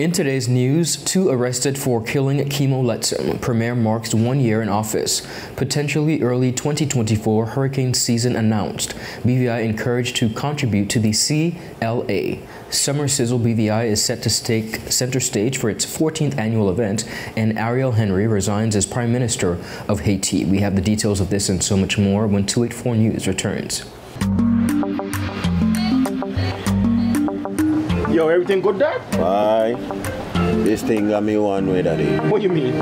In today's news, 2 arrested for killing KEMO LETTSOME. Premier marks 1 year in office. Potentially early 2024 hurricane season announced. BVI encouraged to contribute to the CLA. Summer SIZZLE BVI is set to take center stage for its 14th annual event, and Ariel resigns as Prime Minister of Haiti. We have the details of this and so much more when 284 News returns. Yo, everything good, Dad? Why? This thing got me one way, Daddy. What you mean?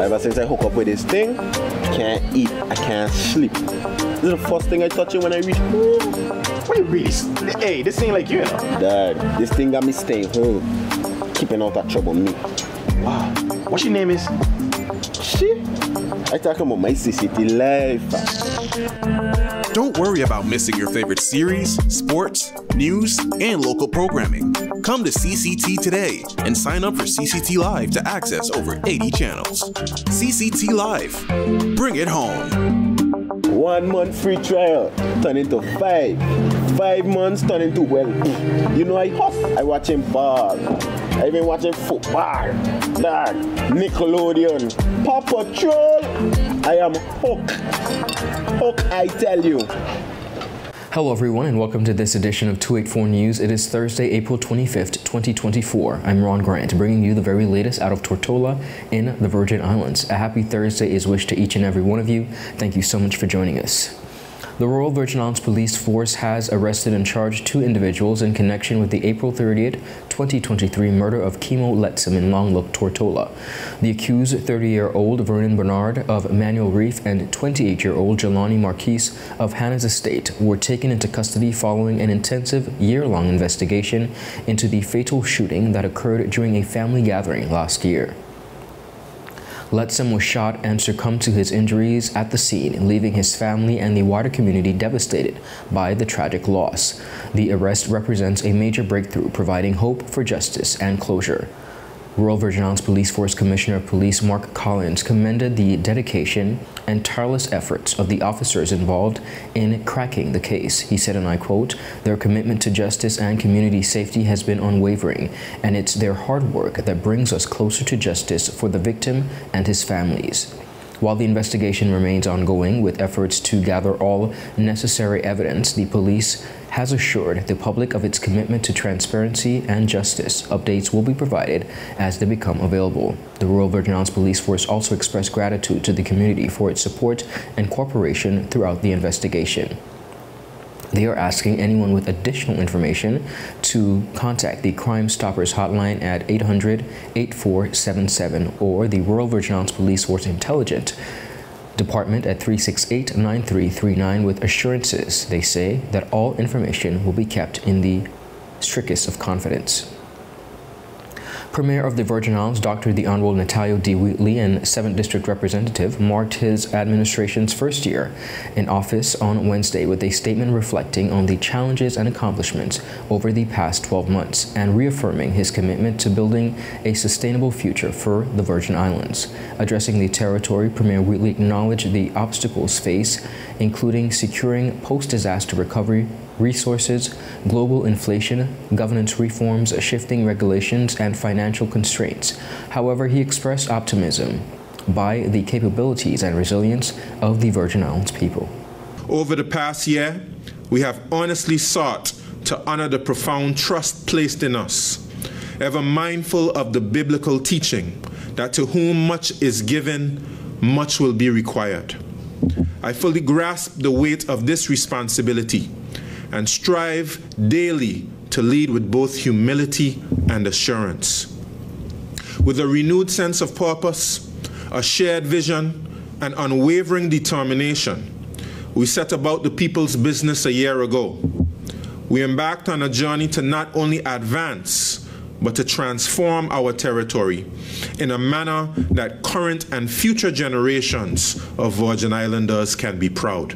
Ever since I hook up with this thing, I can't eat, I can't sleep. This is the first thing I touch it when I reach home. What you really? Hey, this ain't like you, you know? Dad, this thing got me staying home, keeping out of trouble me. Wow. What your name is? Shit. I talking about my CCT life. Don't worry about missing your favorite series, sports, news, and local programming. Come to CCT today and sign up for CCT Live to access over 80 channels. CCT Live. Bring it home. 1 month free trial turn into 5. 5 months turn into, well, you know I watching ball. I been watching football, Dad, Nickelodeon, Paw Patrol. I am hooked. Hook, I tell you. Hello everyone and welcome to this edition of 284 News. It is Thursday, April 25th, 2024. I'm Ron Grant, bringing you the very latest out of Tortola in the Virgin Islands. A happy Thursday is wished to each and every one of you. Thank you so much for joining us. The Royal Virgin Islands Police Force has arrested and charged 2 individuals in connection with the April 30th, 2023 murder of KEMO LETTSOME in Long Look, Tortola. The accused 30-year-old Vernon Bernard of Manuel Reef and 28-year-old Jelani Marquise of Hannah's Estate were taken into custody following an intensive year-long investigation into the fatal shooting that occurred during a family gathering last year. LETTSOME was shot and succumbed to his injuries at the scene, leaving his family and the wider community devastated by the tragic loss. The arrest represents a major breakthrough, providing hope for justice and closure. Royal Virgin Islands Police Force Commissioner of Police Mark Collins commended the dedication and tireless efforts of the officers involved in cracking the case. He said, and I quote, "Their commitment to justice and community safety has been unwavering, and it's their hard work that brings us closer to justice for the victim and his families." While the investigation remains ongoing with efforts to gather all necessary evidence, the police has assured the public of its commitment to transparency and justice. Updates will be provided as they become available. The Royal Virgin Islands Police Force also expressed gratitude to the community for its support and cooperation throughout the investigation. They are asking anyone with additional information to contact the Crime Stoppers hotline at 800-8477 or the Royal Virgin Islands Police Force Intelligence Department at 368-9339 with assurances, they say, that all information will be kept in the strictest of confidence. Premier of the Virgin Islands, Dr. the Honorable Natalio D. Wheatley, and 7th District Representative, marked his administration's first year in office on Wednesday with a statement reflecting on the challenges and accomplishments over the past 12 months and reaffirming his commitment to building a sustainable future for the Virgin Islands. Addressing the territory, Premier Wheatley acknowledged the obstacles faced, including securing post-disaster recovery resources, global inflation, governance reforms, shifting regulations, and financial constraints. However, he expressed optimism by the capabilities and resilience of the Virgin Islands people. Over the past year, we have honestly sought to honor the profound trust placed in us, ever mindful of the biblical teaching that to whom much is given, much will be required. I fully grasp the weight of this responsibility and strive daily to lead with both humility and assurance. With a renewed sense of purpose, a shared vision, and unwavering determination, we set about the people's business a year ago. We embarked on a journey to not only advance, but to transform our territory in a manner that current and future generations of Virgin Islanders can be proud.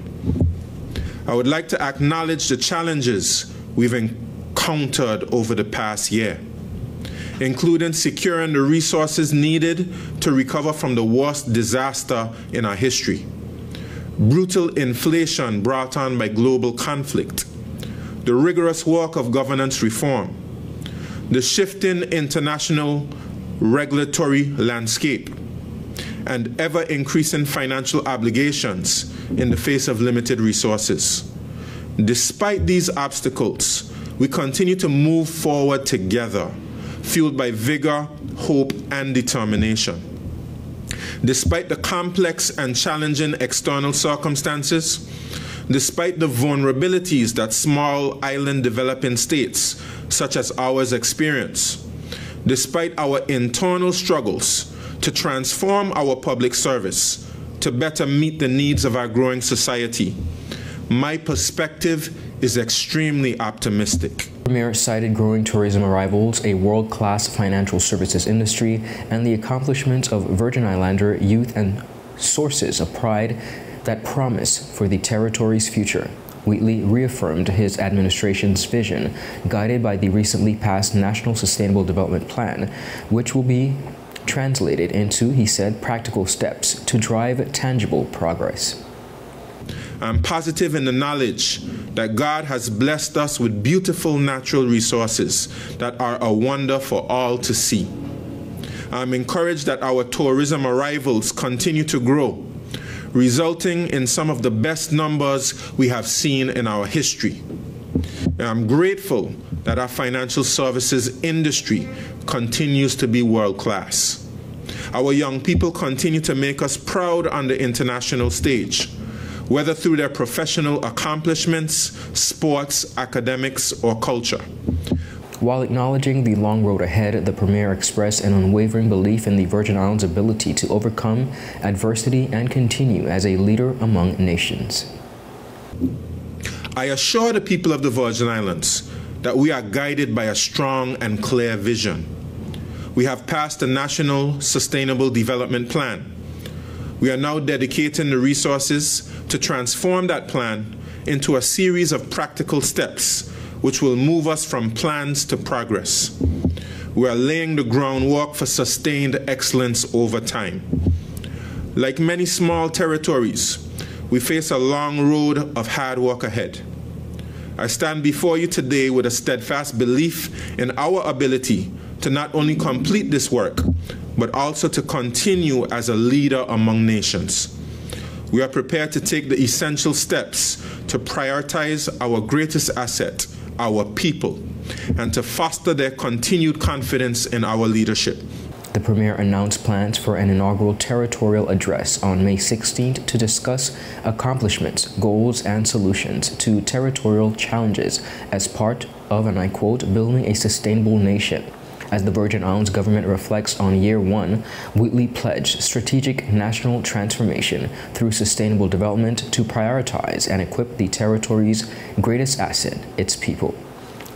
I would like to acknowledge the challenges we've encountered over the past year, including securing the resources needed to recover from the worst disaster in our history, brutal inflation brought on by global conflict, the rigorous work of governance reform, the shifting international regulatory landscape, and ever-increasing financial obligations in the face of limited resources. Despite these obstacles, we continue to move forward together, fueled by vigor, hope, and determination. Despite the complex and challenging external circumstances, despite the vulnerabilities that small island developing states such as ours experience, despite our internal struggles to transform our public service to better meet the needs of our growing society, my perspective is extremely optimistic. The Premier cited growing tourism arrivals, a world-class financial services industry, and the accomplishments of Virgin Islander youth and sources of pride that promise for the territory's future. Wheatley reaffirmed his administration's vision, guided by the recently passed National Sustainable Development Plan, which will be translated into, he said, practical steps to drive tangible progress. I'm positive in the knowledge that God has blessed us with beautiful natural resources that are a wonder for all to see. I'm encouraged that our tourism arrivals continue to grow, resulting in some of the best numbers we have seen in our history. And I'm grateful that our financial services industry continues to be world-class. Our young people continue to make us proud on the international stage, whether through their professional accomplishments, sports, academics, or culture. While acknowledging the long road ahead, the Premier expressed an unwavering belief in the Virgin Islands' ability to overcome adversity and continue as a leader among nations. I assure the people of the Virgin Islands that we are guided by a strong and clear vision. We have passed the National Sustainable Development Plan. We are now dedicating the resources to transform that plan into a series of practical steps which will move us from plans to progress. We are laying the groundwork for sustained excellence over time. Like many small territories, we face a long road of hard work ahead. I stand before you today with a steadfast belief in our ability to not only complete this work, but also to continue as a leader among nations. We are prepared to take the essential steps to prioritize our greatest asset, our people, and to foster their continued confidence in our leadership. The Premier announced plans for an inaugural territorial address on May 16th to discuss accomplishments, goals, and solutions to territorial challenges as part of, and I quote, building a sustainable nation. As the Virgin Islands government reflects on year one, Wheatley pledged strategic national transformation through sustainable development to prioritize and equip the territory's greatest asset, its people.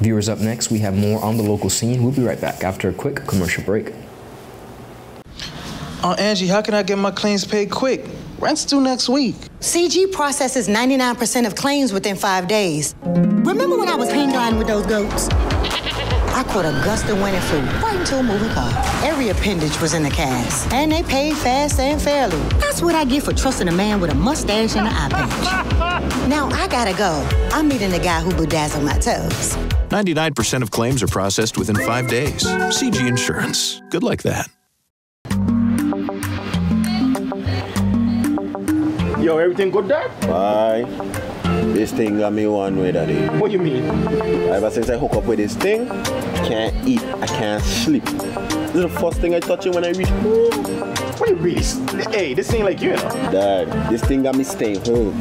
Viewers, up next, we have more on the local scene. We'll be right back after a quick commercial break. Angie, how can I get my claims paid quick? Rent's due next week. CG processes 99% of claims within 5 days. Remember when I was hang gliding with those goats? I caught a gust of wind and flew right into a moving car. Every appendage was in the cast, and they paid fast and fairly. That's what I get for trusting a man with a mustache and an eye patch. Now I gotta go. I'm meeting the guy who bedazzled my toes. 99% of claims are processed within 5 days. CG Insurance. Good like that. Yo, everything good, Dad? Bye. This thing got me one way, Daddy. What you mean? Ever since I hook up with this thing, I can't eat, I can't sleep. This is the first thing I touch it when I reach home. What you really? Hey, this ain't like you, know? Dad, this thing got me staying home,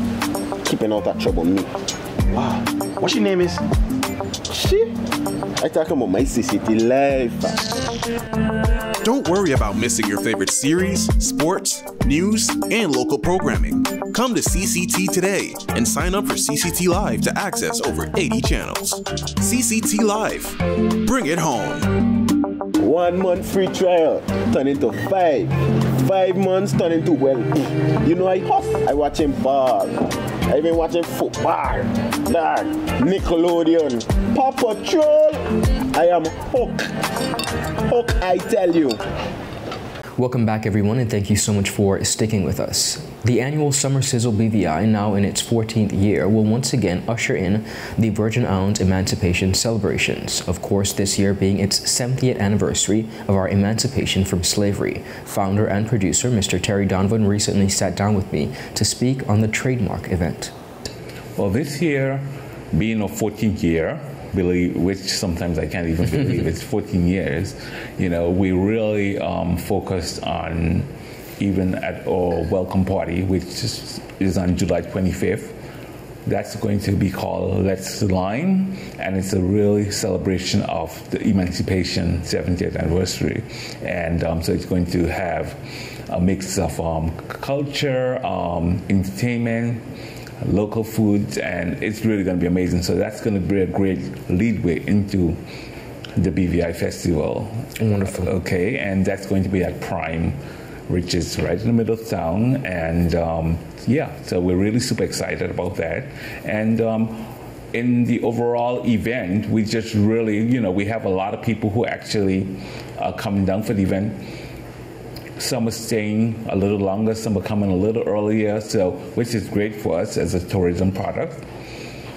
keeping out of trouble me. Wow. What's your name is? Shit. I talking about my CCT life. Don't worry about missing your favorite series, sports, news, and local programming. Come to CCT today and sign up for CCT Live to access over 80 channels. CCT Live. Bring it home. 1 month free trial turn into 5. 5 months turn into, well, you know I hop. I watching ball. I even watching football. Dad, Nickelodeon, Paw Patrol. I am hooked. Hooked, I tell you. Welcome back, everyone, and thank you so much for sticking with us. The annual Summer Sizzle BVI, now in its 14th year, will once again usher in the Virgin Islands Emancipation celebrations. Of course, this year being its 70th anniversary of our emancipation from slavery. Founder and producer Mr. Terry Donovan recently sat down with me to speak on the trademark event. Well, this year, being our 14th year, which sometimes I can't even believe it's 14 years, you know, we really focused on, even at our welcome party, which is on July 25th. That's going to be called LETTSOME, and it's a really celebration of the Emancipation 70th anniversary. And so it's going to have a mix of culture, entertainment, local foods, and it's really going to be amazing. So that's going to be a great leadway into the BVI Festival. Wonderful. Okay, and that's going to be at Prime, which is right in the middle of town, and yeah, so we're really super excited about that. And in the overall event, we just really, you know, we have a lot of people who actually are coming down for the event. Some are staying a little longer, some are coming a little earlier, so which is great for us as a tourism product.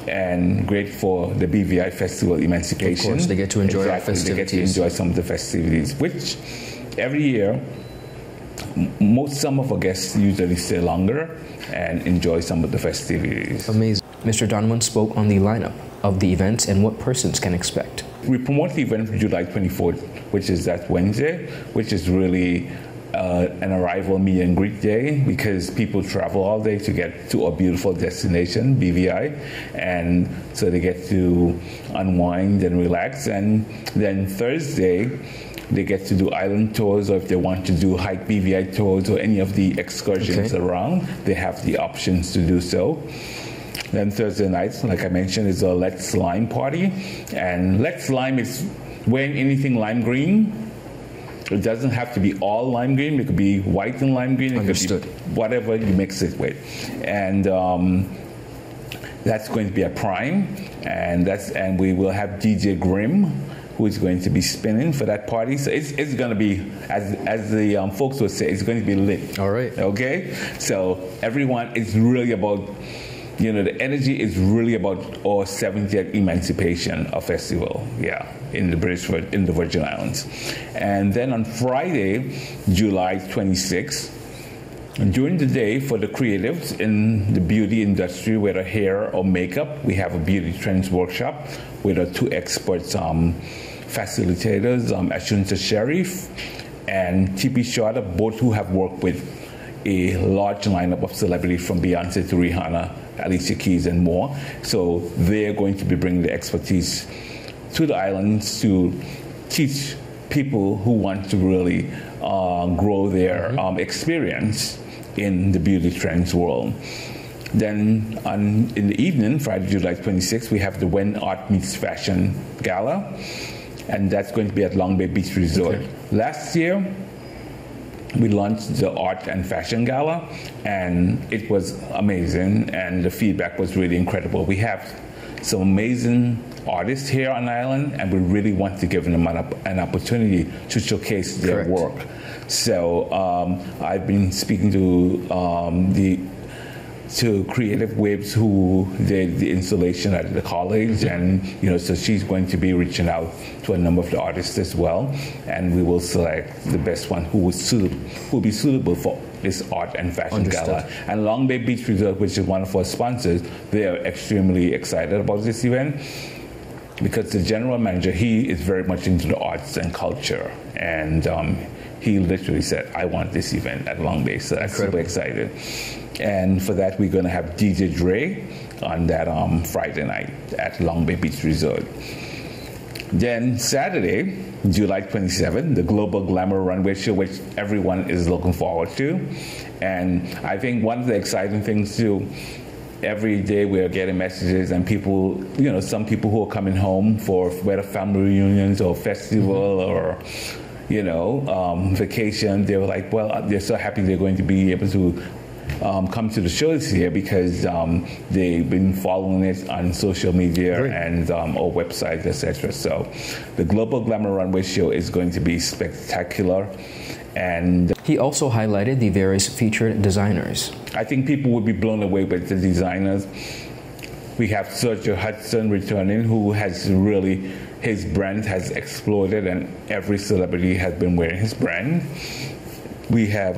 And great for the BVI Festival Emancipation. Of course, they get to enjoy our festivities. They get to enjoy some of the festivities, which every year, some of our guests usually stay longer and enjoy some of the festivities. Amazing. Mr. Donovan spoke on the lineup of the events and what persons can expect. We promote the event for July 24th, which is that Wednesday, which is really an arrival meet and greet day, because people travel all day to get to a beautiful destination, BVI, and so they get to unwind and relax. And then Thursday, they get to do island tours, or if they want to do hike BVI tours or any of the excursions around, they have the options to do so. Then Thursday night, like I mentioned, is a Let's Lime party. And Let's Lime is wearing anything lime green. It doesn't have to be all lime green. It could be white and lime green. It Understood. could be whatever you mix it with. And that's going to be at Prime. And we will have DJ Grimm, who is going to be spinning for that party. So it's going to be, as the folks would say, it's going to be lit. All right. Okay? So everyone is really about, you know, the energy is really about our 70th Emancipation Festival, yeah, in the Virgin Islands. And then on Friday, July 26th, during the day for the creatives in the beauty industry, whether hair or makeup, we have a beauty trends workshop with our two experts, facilitators, Ashunta Sharif and T.P. Shorter, both who have worked with a large lineup of celebrities from Beyonce to Rihanna, Alicia Keys, and more. So they're going to be bringing the expertise to the islands to teach people who want to really grow their experience in the beauty trends world. Then in the evening, Friday, July 26th, we have the When Art Meets Fashion Gala, and that's going to be at Long Bay Beach Resort. Last year, we launched the Art and Fashion Gala, and it was amazing, and the feedback was really incredible. We have some amazing artists here on the island, and we really want to give them an opportunity to showcase their work. So I've been speaking to Creative Waves, who did the installation at the college, and you know, so she's going to be reaching out to a number of the artists as well, and we will select the best one who will be suitable for this Art and Fashion Gala. And Long Bay Beach Resort, which is one of our sponsors, they are extremely excited about this event, because the general manager, he is very much into the arts and culture, and he literally said, I want this event at Long Bay, so that's super excited. And for that, we're going to have DJ Dre on that Friday night at Long Bay Beach Resort. Then Saturday, July 27th, the Global Glamour Runway Show, which everyone is looking forward to. And I think one of the exciting things too, every day we are getting messages, and people, you know, some people who are coming home for whether family reunions or festival or, you know, vacation, they were like, well, they're so happy they're going to be able to come to the show this year, because they've been following it on social media and our website, etc. So the Global Glamour Runway Show is going to be spectacular, And he also highlighted the various featured designers. I think people would be blown away with the designers. We have Sergio Hudson returning, who has really, his brand has exploded and every celebrity has been wearing his brand. We have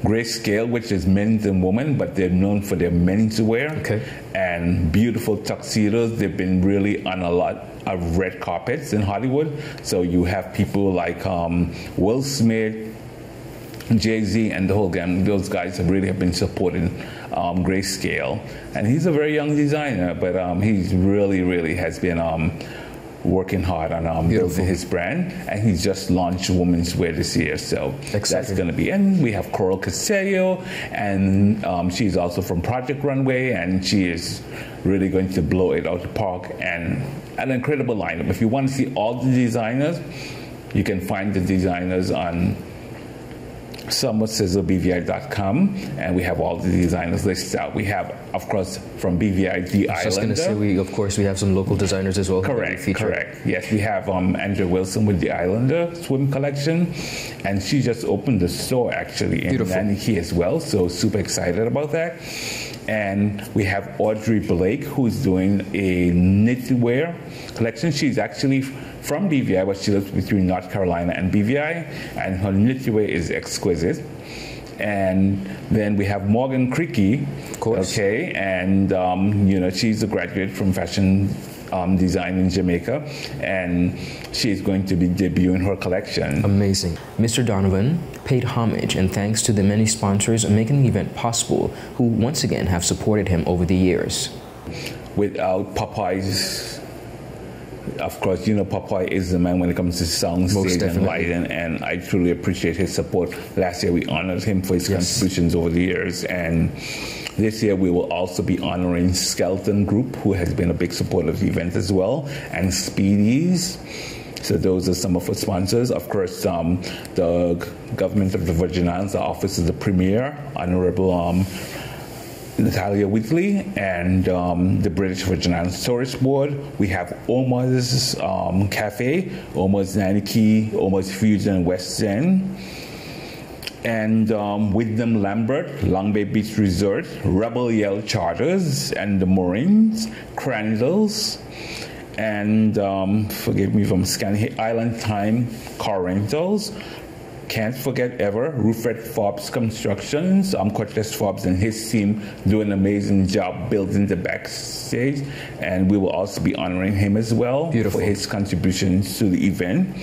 Grayscale, which is men's and women, but they're known for their menswear. Okay. And beautiful tuxedos. They've been really on a lot of red carpets in Hollywood. So you have people like Will Smith, Jay-Z, and the whole gang. Those guys have been supporting Grayscale. And he's a very young designer, but he's really has been working hard on building his brand, and he's just launched women's wear this year, so that's going to be. And we have Coral Castello, and she's also from Project Runway, and she is really going to blow it out of the park, and an incredible lineup. If you want to see all the designers, you can find the designers on SIZZLEBVI.com, and we have all the designers listed out. We have, of course, from BVI, the Islander. I was just going to say, we have some local designers as well. Correct. Yes, we have Andrea Wilson with the Islander swim collection, and she just opened the store actually in Naniki as well, so super excited about that. And we have Audrey Blake, who's doing a knitwear collection. She's actually from BVI, but she lives between North Carolina and BVI, and her knitwear is exquisite. And then we have Morgan Creaky, of course. Okay, and she's a graduate from fashion design in Jamaica, and she's going to be debuting her collection. Amazing. Mr. Donovan paid homage and thanks to the many sponsors making the event possible, who once again have supported him over the years. Without Popeye's, of course, Popeye is the man when it comes to sound, stage, and lighting, and I truly appreciate his support. Last year we honored him for his contributions over the years, and this year we will also be honoring Skeleton Group, who has been a big supporter of the event as well, and Speedies. So those are some of our sponsors. Of course, the government of the Virgin Islands, the Office of the Premier, Honorable Natalia Whitley, and the British Virgin Islands Tourist Board. We have Omar's Cafe, Omar's Naniki, Omar's Fusion West End, and Wyndham Lambert, Long Bay Beach Resort, Rebel Yell Charters, and the Marines, Crandall's, and forgive me if I'm scanning, Island Time Car Rentals. Can't forget ever Rufred Forbes Constructions. Cortez Forbes and his team do an amazing job building the backstage, and we will also be honoring him as well for his contributions to the event.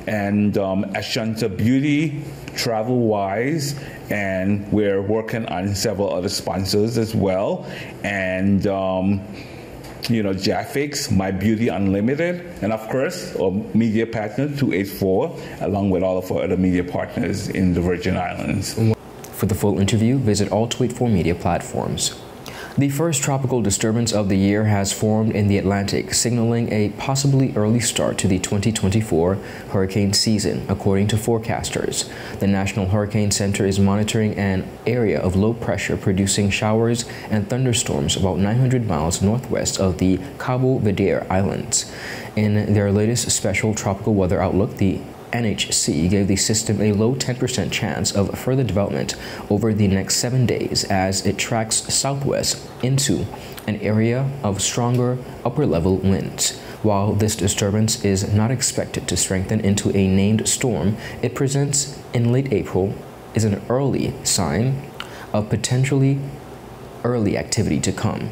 And Ashanta Beauty, Travel Wise, and we're working on several other sponsors as well. And Jaffix, My Beauty Unlimited, and of course, our media partner 284, along with all of our other media partners in the Virgin Islands. For the full interview, visit all 284 media platforms. The first tropical disturbance of the year has formed in the Atlantic, signaling a possibly early start to the 2024 hurricane season, according to forecasters. The National Hurricane Center is monitoring an area of low pressure producing showers and thunderstorms about 900 miles northwest of the Cabo Verde Islands. In their latest special tropical weather outlook, the NHC gave the system a low 10% chance of further development over the next 7 days as it tracks southwest into an area of stronger upper-level winds. While this disturbance is not expected to strengthen into a named storm, it presents in late April is an early sign of potentially early activity to come.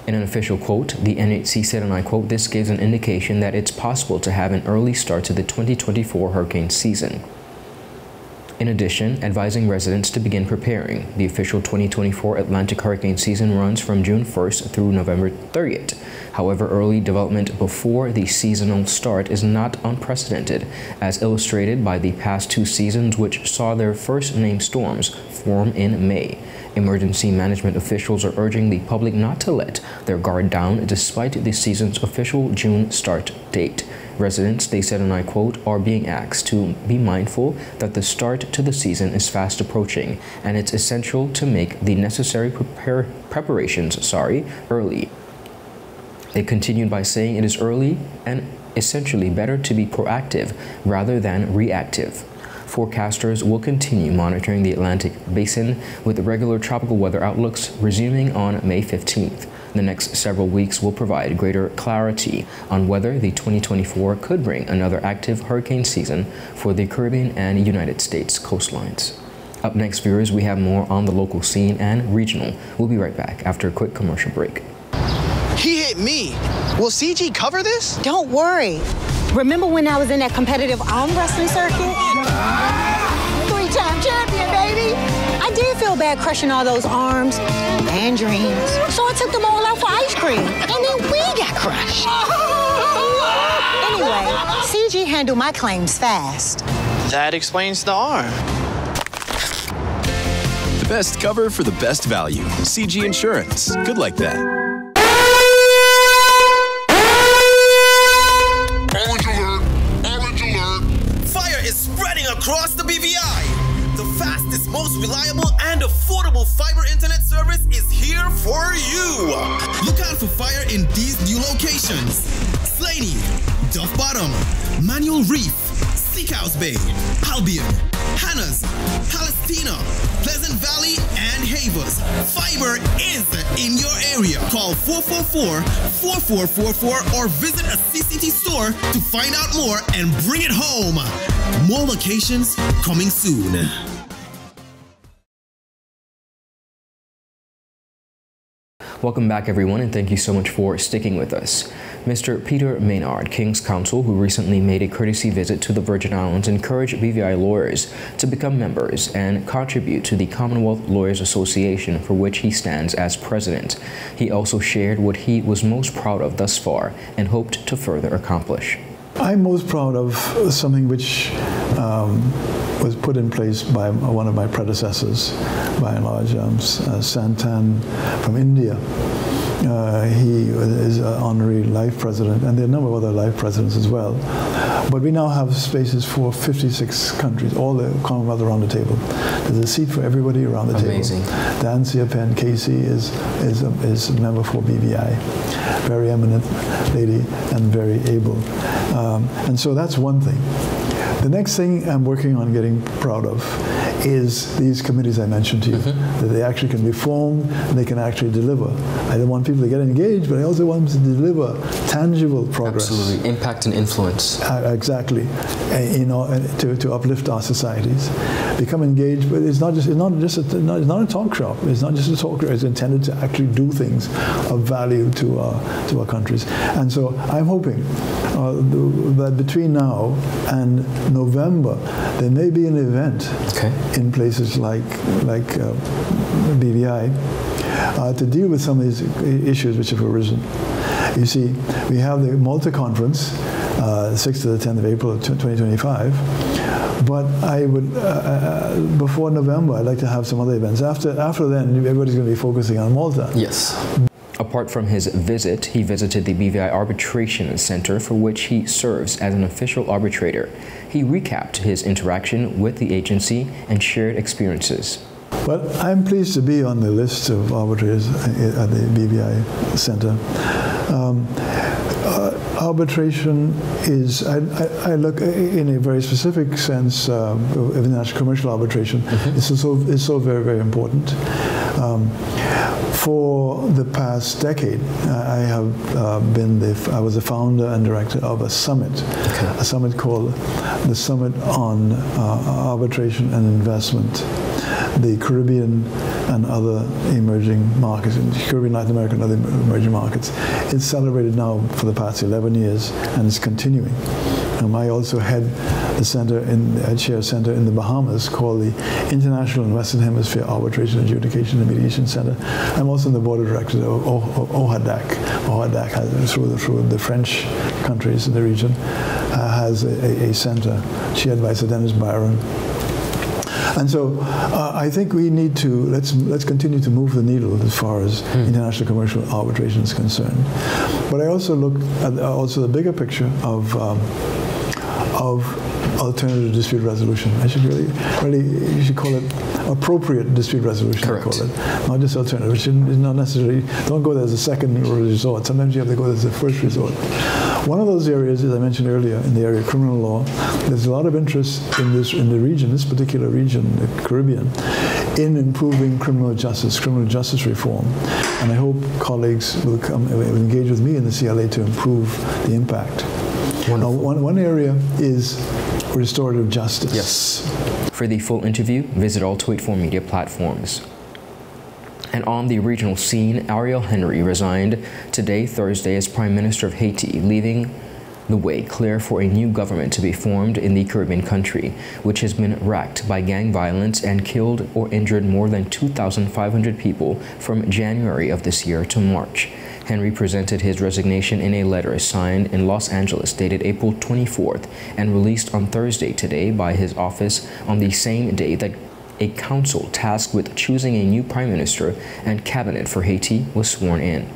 In an official quote, the NHC said, and I quote, "This gives an indication that it's possible to have an early start to the 2024 hurricane season." In addition, advising residents to begin preparing. The official 2024 Atlantic hurricane season runs from June 1st through November 30th. However, early development before the seasonal start is not unprecedented, as illustrated by the past two seasons, which saw their first named storms form in May. Emergency management officials are urging the public not to let their guard down despite the season's official June start date. Residents, they said, and I quote, are being asked to be mindful that the start to the season is fast approaching, and it's essential to make the necessary preparations early. They continued by saying it is early and essentially better to be proactive rather than reactive. Forecasters will continue monitoring the Atlantic Basin with regular tropical weather outlooks resuming on May 15th. The next several weeks will provide greater clarity on whether the 2024 could bring another active hurricane season for the Caribbean and United States coastlines. Up next, viewers, we have more on the local scene and regional. We'll be right back after a quick commercial break. He hit me. Will CG cover this? Don't worry. Remember when I was in that competitive arm wrestling circuit? 3-time champion, baby! I did feel bad crushing all those arms and dreams. So I took them all out for ice cream. And then we got crushed. Anyway, CG handled my claims fast. That explains the arm. The best cover for the best value. CG Insurance. Good like that. Orange alert! Fire is spreading across the BVI. The fastest, most reliable, and affordable fiber internet service is here for you. Look out for fire in these new locations: Slaney, Duff Bottom, Manual Reef, Seacoast Bay, Albion, Hannah's, Palestina, Pleasant Valley, and Havers. Fiber is in your area. Call 444-4444 or visit a CCT store to find out more and bring it home. More locations coming soon. Welcome back, everyone, and thank you so much for sticking with us. Mr. Peter Maynard, King's Counsel, who recently made a courtesy visit to the Virgin Islands, encouraged BVI lawyers to become members and contribute to the Commonwealth Lawyers Association, for which he stands as president. He also shared what he was most proud of thus far and hoped to further accomplish. I'm most proud of something which was put in place by one of my predecessors, by and large, Santan from India. He is an honorary life president, and there are a number of other life presidents as well. But we now have spaces for 56 countries, all the Commonwealth around the table. There's a seat for everybody around the Amazing. table. Dancia Penn Casey is a member for BVI. Very eminent lady and very able. And so that's one thing. The next thing I'm working on getting proud of is these committees I mentioned to you, that they actually can be formed and they can actually deliver. I don't want people to get engaged, but I also want them to deliver tangible progress. Absolutely, impact and influence. Exactly, to uplift our societies. Become engaged, but it's not a talk shop. It's not just a talk shop. It's intended to actually do things of value to our countries. And so I'm hoping that between now and November, there may be an event in places like BVI to deal with some of these issues which have arisen. You see, we have the Malta Conference, 6th to the 10th of April of 2025, but I would, before November, I'd like to have some other events. After then, everybody's going to be focusing on Malta. Yes. Apart from his visit, he visited the BVI Arbitration Center, for which he serves as an official arbitrator. He recapped his interaction with the agency and shared experiences. But I'm pleased to be on the list of arbitrators at the BVI Center. Arbitration is, I look in a very specific sense of international commercial arbitration. It's so very, very important. For the past decade, I was the founder and director of a summit called the Summit on Arbitration and Investment, the Caribbean and other emerging markets, in Caribbean, Latin America, and other emerging markets. It's celebrated now for the past 11 years, and it's continuing. I also head the center chair a center in the Bahamas called the International and Western Hemisphere Arbitration, Adjudication, and Mediation Center. I'm also on the board of directors of OHADAC. OHADAC has, through the French countries in the region, has a center chaired by Sir Dennis Byron. And so I think we need to, let's continue to move the needle as far as international commercial arbitration is concerned. But I also look at the bigger picture of alternative dispute resolution. I should really, you should call it appropriate dispute resolution. Correct. Call it, not just alternative. It shouldn't, it's not necessarily, don't go there as a second resort. Sometimes you have to go there as a first resort. One of those areas, as I mentioned earlier, in the area of criminal law, there's a lot of interest in the region, this particular region, the Caribbean, in improving criminal justice reform. And I hope colleagues will engage with me in the CLA to improve the impact. One area is restorative justice. Yes. For the full interview, visit all 284 media platforms. And on the regional scene, Ariel Henry resigned today, Thursday, as Prime Minister of Haiti, leaving the way clear for a new government to be formed in the Caribbean country, which has been racked by gang violence and killed or injured more than 2,500 people from January of this year to March. Henry presented his resignation in a letter signed in Los Angeles dated April 24th and released on Thursday today by his office on the same day that a council tasked with choosing a new prime minister and cabinet for Haiti was sworn in.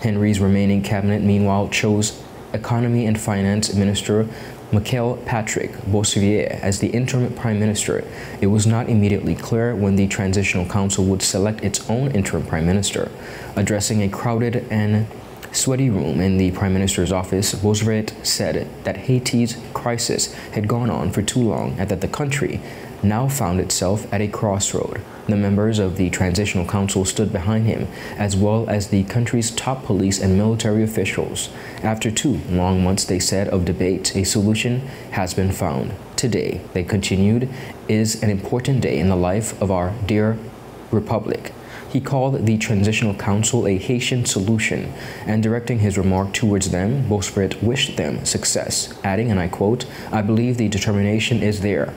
Henry's remaining cabinet, meanwhile, chose Economy and Finance Minister Michael Patrick Bossuvier as the interim prime minister. It was not immediately clear when the transitional council would select its own interim prime minister. Addressing a crowded and sweaty room in the prime minister's office, Bossuvier said that Haiti's crisis had gone on for too long and that the country now found itself at a crossroad. The members of the Transitional Council stood behind him, as well as the country's top police and military officials. After 2 long months, they said, of debate, a solution has been found. Today, they continued, is an important day in the life of our dear republic. He called the Transitional Council a Haitian solution, and directing his remark towards them, Bossuvier wished them success, adding, and I quote, "I believe the determination is there."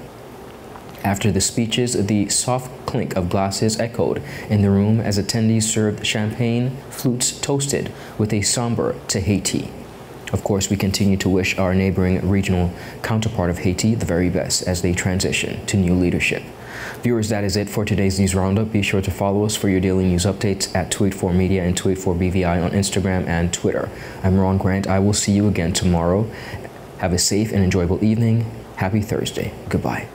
After the speeches, the soft clink of glasses echoed in the room as attendees served champagne, flutes toasted with a somber to Haiti. Of course, we continue to wish our neighboring regional counterpart of Haiti the very best as they transition to new leadership. Viewers, that is it for today's News Roundup. Be sure to follow us for your daily news updates at 284 Media and 284 BVI on Instagram and Twitter. I'm Ron Grant. I will see you again tomorrow. Have a safe and enjoyable evening. Happy Thursday. Goodbye.